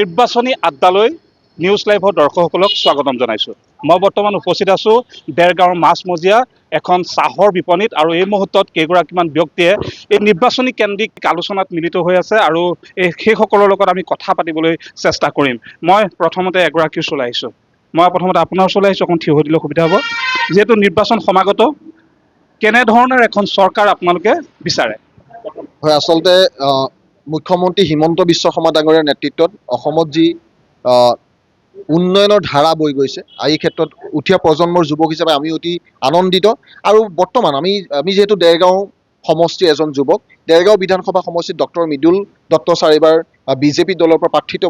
নিৰ্বাচনী আড্ডালৈ নিউজ লাইভৰ দৰ্শকসকলক স্বাগতম জনাইছোঁ। মই বৰ্তমান উপস্থিত আছোঁ দেৰগাঁৱৰ মাছমজিয়া এখন চাহৰ বিপণীত আৰু এই মুহূৰ্তত কেইগৰাকীমান ব্যক্তিয়ে এই নিৰ্বাচনী কেন্দ্ৰিক আলোচনাত মিলিত হৈ আছে আৰু সেইসকলৰ লগত আমি কথা পাতিবলৈ চেষ্টা কৰিম। মই প্ৰথমতে এগৰাকীৰ ওচৰলৈ আহিছোঁ। মই প্ৰথমতে আপোনাৰ ওচৰলৈ আহিছোঁ, অকণ থিয় হৈ দিলে সুবিধা হ'ব। যিহেতু নিৰ্বাচন সমাগত, কেনেধৰণৰ এখন চৰকাৰ আপোনালোকে বিচাৰে? হয়, আচলতে মুখ্যমন্ত্ৰী হিমন্ত বিশ্ব শৰ্মা ডাঙৰীয়াৰ নেতৃত্বত অসমত যি উন্নয়নৰ ধাৰা বৈ গৈছে, এই ক্ষেত্ৰত উঠি অহা প্ৰজন্মৰ যুৱক হিচাপে আমি অতি আনন্দিত। আৰু বৰ্তমান আমি যিহেতু দেৰগাঁও সমষ্টিৰ এজন যুৱক, দেৰগাঁও বিধানসভা সমষ্টিত ডক্টৰ মৃদুল দত্ত ছাৰ এইবাৰ বিজেপি দলৰ পৰা প্ৰাৰ্থিত্ব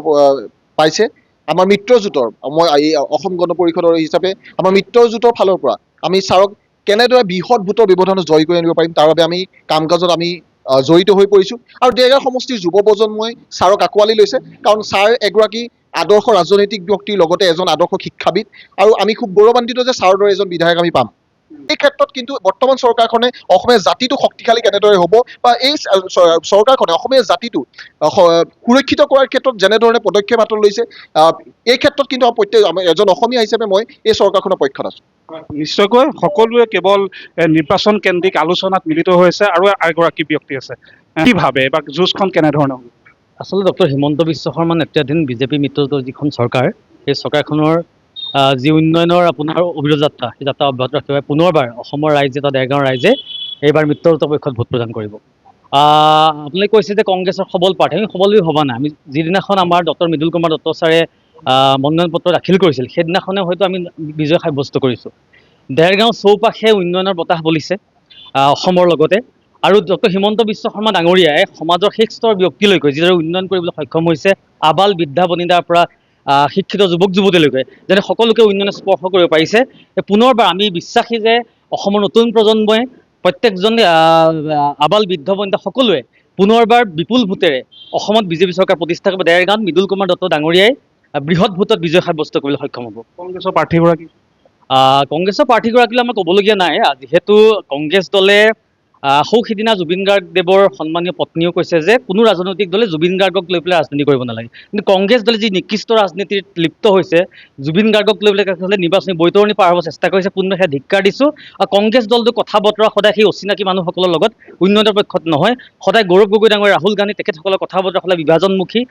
পাইছে। আমাৰ মিত্ৰজোঁটৰ, মই এই অসম গণ পৰিষদৰ হিচাপে আমাৰ মিত্ৰজোঁটৰ ফালৰ পৰা আমি ছাৰক কেনেদৰে বৃহৎ ভোটৰ ব্যৱধানত জয় কৰি আনিব পাৰিম তাৰ বাবে আমি কাম কাজত আমি জড়িত হৈ পৰিছোঁ। আৰু দেৰগাঁও সমষ্টিৰ যুৱ প্ৰজন্মই ছাৰক আঁকোৱালি লৈছে, কাৰণ ছাৰ এগৰাকী আদৰ্শ ৰাজনৈতিক ব্যক্তিৰ লগতে এজন আদৰ্শ শিক্ষাবিদ, আৰু আমি খুব গৌৰৱান্বিত যে ছাৰৰ দৰে এজন বিধায়ক আমি পাম। এই ক্ষেত্ৰত কিন্তু বৰ্তমান চৰকাৰখনে অসমীয়া জাতিটো শক্তিশালী কেনেদৰে হ'ব বা এই চৰকাৰখনে অসমীয়া জাতিটো সুৰক্ষিত কৰাৰ ক্ষেত্ৰত যেনেধৰণে পদক্ষেপ হাতত লৈছে, এই ক্ষেত্ৰত কিন্তু এজন অসমীয়া হিচাপে মই এই চৰকাৰখনৰ পক্ষত আছোঁ। নিশ্চয়কৈ সকলোৱে কেৱল নিৰ্বাচন কেন্দ্ৰিক আলোচনাত মিলিত হৈছে আৰু এগৰাকী ব্যক্তি আছে। কি ভাবে বা যুঁজখন কেনেধৰণৰ? আচলতে ডক্টৰ হিমন্ত বিশ্ব শৰ্মা নেতৃত্বাধীন বিজেপি মিত্ৰজোঁটৰ যিখন চৰকাৰ, সেই চৰকাৰখনৰ যি উন্নয়নৰ আপোনাৰ অবিৰত যাত্ৰা, সেই যাত্ৰা অব্যাহত ৰাখিব। পুনৰবাৰ অসমৰ ৰাইজে বা দেৰগাঁৱৰ ৰাইজে এইবাৰ মিত্ৰজোঁটৰ পক্ষত ভোট প্ৰদান কৰিব। আপুনি কৈছে যে কংগ্ৰেছৰ সবল প্ৰাৰ্থী, আমি সবল বুলি ভবা নাই। আমি যিদিনাখন আমাৰ ডক্টৰ মৃদুল কুমাৰ দত্ত ছাৰে মনোনয়ন পত্ৰ দাখিল কৰিছিল, সেইদিনাখনে হয়তো আমি বিজয় সাব্যস্ত কৰিছোঁ। দেৰগাঁও চৌপাশে উন্নয়নৰ বতাহ বলিছে অসমৰ লগতে। আৰু ডক্টৰ হিমন্ত বিশ্ব শৰ্মা ডাঙৰীয়াই সমাজৰ শেষ স্তৰ ব্যক্তিলৈকে যিদৰে উন্নয়ন কৰিবলৈ সক্ষম হৈছে, আবাল বৃদ্ধা বনিতাৰ পৰা শিক্ষিত যুৱক যুৱতীলৈকে যেনে সকলোকে উন্নয়নে স্পৰ্শ কৰিব পাৰিছে। পুনৰবাৰ আমি বিশ্বাসী যে অসমৰ নতুন প্ৰজন্মই প্ৰত্যেকজন আবাল বৃদ্ধ বনিতা সকলোৱে পুনৰবাৰ বিপুল ভোটেৰে অসমত বিজেপি চৰকাৰ প্ৰতিষ্ঠা কৰিব। দেৰগাঁৱত মৃদুল কুমাৰ দত্ত ডাঙৰীয়াই বৃহৎ ভোটত বিজয় সাব্যস্ত কৰিবলৈ সক্ষম হ'ব। কংগ্ৰেছৰ প্ৰাৰ্থীগৰাকী? কংগ্ৰেছৰ প্ৰাৰ্থীগৰাকীলৈ আমাৰ ক'বলগীয়া নাই, যিহেতু কংগ্ৰেছ দলে সিদিনা জুবিন গাৰ্গদেৱৰ সন্মানীয় পত্নীও কৈছে যে কোনো ৰাজনৈতিক দলে জুবিন গাৰ্গক লৈ পেলাই ৰাজনীতি কৰিব নালাগে। কিন্তু কংগ্ৰেছ দলে যি নিকৃষ্ট ৰাজনীতিত লিপ্ত হৈছে, জুবিন গাৰ্গক লৈ পেলাই নিৰ্বাচনী বৈতৰণি পাৰ হ'ব চেষ্টা কৰিছে, পুনৰ সেয়া ধিক্কাৰ দিছোঁ। আৰু কংগ্ৰেছ দলটো কথা বতৰা সদায় সেই অচিনাকি মানুহসকলৰ লগত উন্নয়নৰ পক্ষত নহয়। সদায় গৌৰৱ গগৈ ডাঙৰ, ৰাহুল গান্ধী তেখেতসকলৰ কথা বতৰা সদায় বিভাজনমুখী,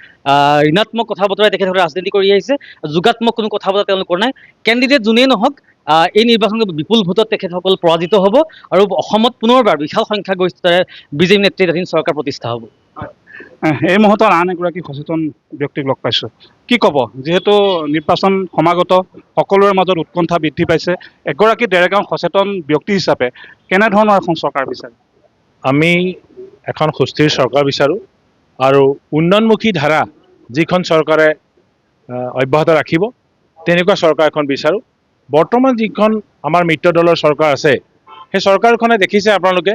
ঋণাত্মক কথা বতৰাই তেখেতসকলে ৰাজনীতি কৰি আহিছে। যোগাত্মক কোনো কথা বতৰা তেওঁলোক কৰা নাই। কেণ্ডিডেট যোনেই নহওক, এই নিৰ্বাচনত বিপুল ভোটত তেখেতসকল পৰাজিত হ'ব আৰু অসমত পুনৰবাৰ বিশাল সংখ্যাগৰিষ্ঠতাৰে বিজেপি নেতৃত্বাধীন চৰকাৰ প্ৰতিষ্ঠা হ'ব। এই মুহূৰ্তত আন এগৰাকী সচেতন ব্যক্তিক লগ পাইছোঁ। কি ক'ব, যিহেতু নিৰ্বাচন সমাগত, সকলোৰে মাজত উৎকণ্ঠা বৃদ্ধি পাইছে, এগৰাকী দেৰগাঁও সচেতন ব্যক্তি হিচাপে কেনেধৰণৰ এখন চৰকাৰ বিচাৰে? আমি এখন সুস্থিৰ চৰকাৰ বিচাৰোঁ আৰু উন্নয়নমুখী ধাৰা যিখন চৰকাৰে অব্যাহত ৰাখিব, তেনেকুৱা চৰকাৰ এখন বিচাৰোঁ। বৰ্তমান যিখন আমাৰ মিত্ৰ দলৰ চৰকাৰ আছে, সেই চৰকাৰখনে দেখিছে আপোনালোকে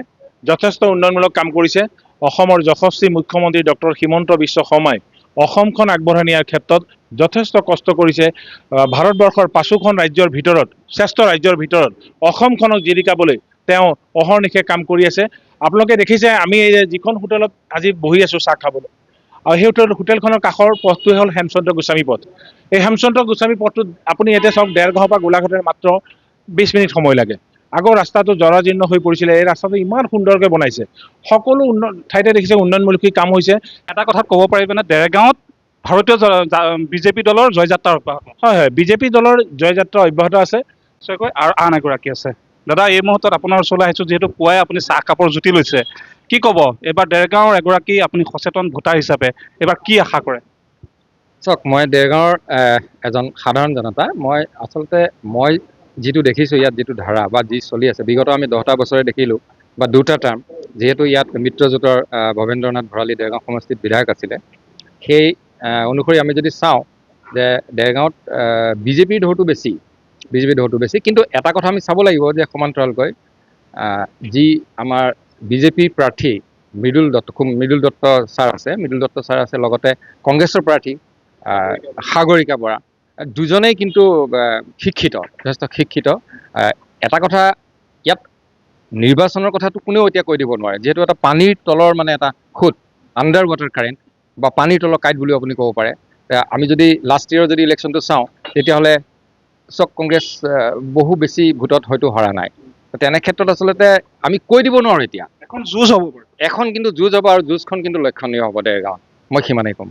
যথেষ্ট উন্নয়নমূলক কাম কৰিছে। অসমৰ যশস্বী মুখ্যমন্ত্ৰী ডক্টৰ হিমন্ত বিশ্ব শৰ্মাই অসমখন আগবঢ়াই নিয়াৰ ক্ষেত্ৰত যথেষ্ট কষ্ট কৰিছে। ভাৰতবৰ্ষৰ 5খন ৰাজ্যৰ ভিতৰত, শ্ৰেষ্ঠ ৰাজ্যৰ ভিতৰত অসমখনক জিলিকাবলৈ তেওঁ অহৰ্নিশে কাম কৰি আছে। আপোনালোকে দেখিছে আমি যিখন হোটেলত আজি বহি আছোঁ চাহ খাবলৈ, আৰু সেই হোটেলখনৰ কাষৰ পথটোৱে হ'ল হেমচন্দ্ৰ গোস্বামী পথ। এই হেমচন্দ্ৰ গোস্বামী পথটোত আপুনি এতিয়া চাওক, দেৰগাঁৱৰ পৰা গোলাঘাটৰ মাত্ৰ 20 মিনিট সময় লাগে। আগৰ ৰাস্তাটো জৰাজীৰ্ণ হৈ পৰিছিলে, এই ৰাস্তাটো ইমান সুন্দৰকৈ বনাইছে। সকলো ঠাইতে দেখিছে উন্নয়নমূলকী কাম হৈছে। এটা কথা ক'ব পাৰিবনে, দেৰগাঁৱত ভাৰতীয় বিজেপি দলৰ জয়যাত্ৰা অব্যাহত? হয়, বিজেপি দলৰ জয়যাত্ৰা অব্যাহত আছে। নিশ্চয়কৈ। আৰু আন এগৰাকী আছে। দাদা, এই মুহূৰ্তত আপোনাৰ ওচৰলৈ আহিছোঁ, যিহেতু পুৱাই আপুনি চাহ কাপৰ জুতি লৈছে। কি ক'ব, এইবাৰ দেৰগাঁৱৰ এগৰাকী আপুনি সচেতন ভোটাৰ হিচাপে এইবাৰ কি আশা কৰে? চাওক, মই দেৰগাঁৱৰ এজন সাধাৰণ জনতা। মই যিটো দেখিছোঁ, ইয়াত যিটো ধাৰা বা যি চলি আছে, বিগত আমি 10টা বছৰে দেখিলোঁ বা 2টা টাৰ্ম, যিহেতু ইয়াত মিত্ৰজোঁটৰ ভৱেন্দ্ৰনাথ ভৰালী দেৰগাঁও সমষ্টিত বিধায়ক আছিলে, সেই অনুসৰি আমি যদি চাওঁ যে দেৰগাঁৱত বিজেপিৰ ঢৌটো বেছি। কিন্তু এটা কথা আমি চাব লাগিব যে সমান্তৰালকৈ যি আমাৰ বিজেপি প্ৰাৰ্থী মৃদুল দত্ত ছাৰ আছে, লগতে কংগ্ৰেছৰ প্ৰাৰ্থী সাগৰিকা বৰা, দুজনেই কিন্তু যথেষ্ট শিক্ষিত। এটা কথা, ইয়াত নিৰ্বাচনৰ কথাটো কোনেও এতিয়া কৈ দিব নোৱাৰে, যিহেতু এটা পানীৰ তলৰ মানে এটা খুঁত, আণ্ডাৰ ৱাটাৰ কাৰেণ্ট বা পানীৰ তলৰ কাঁইট বুলিও আপুনি ক'ব পাৰে। আমি যদি লাষ্ট ইয়েৰৰ যদি ইলেকশ্যনটো চাওঁ তেতিয়াহ'লে চক কংগ্ৰেছ বহু বেছি ভোটত হয়তো হৰা নাই। তেনে ক্ষেত্ৰত আচলতে আমি কৈ দিব নোৱাৰোঁ এতিয়া। এখন যুঁজ হ'ব বাৰু। এখন কিন্তু যুঁজ হ'ব আৰু যুঁজখন কিন্তু লক্ষণীয় হ'ব দেৰগাঁৱত, মই সিমানেই ক'ম।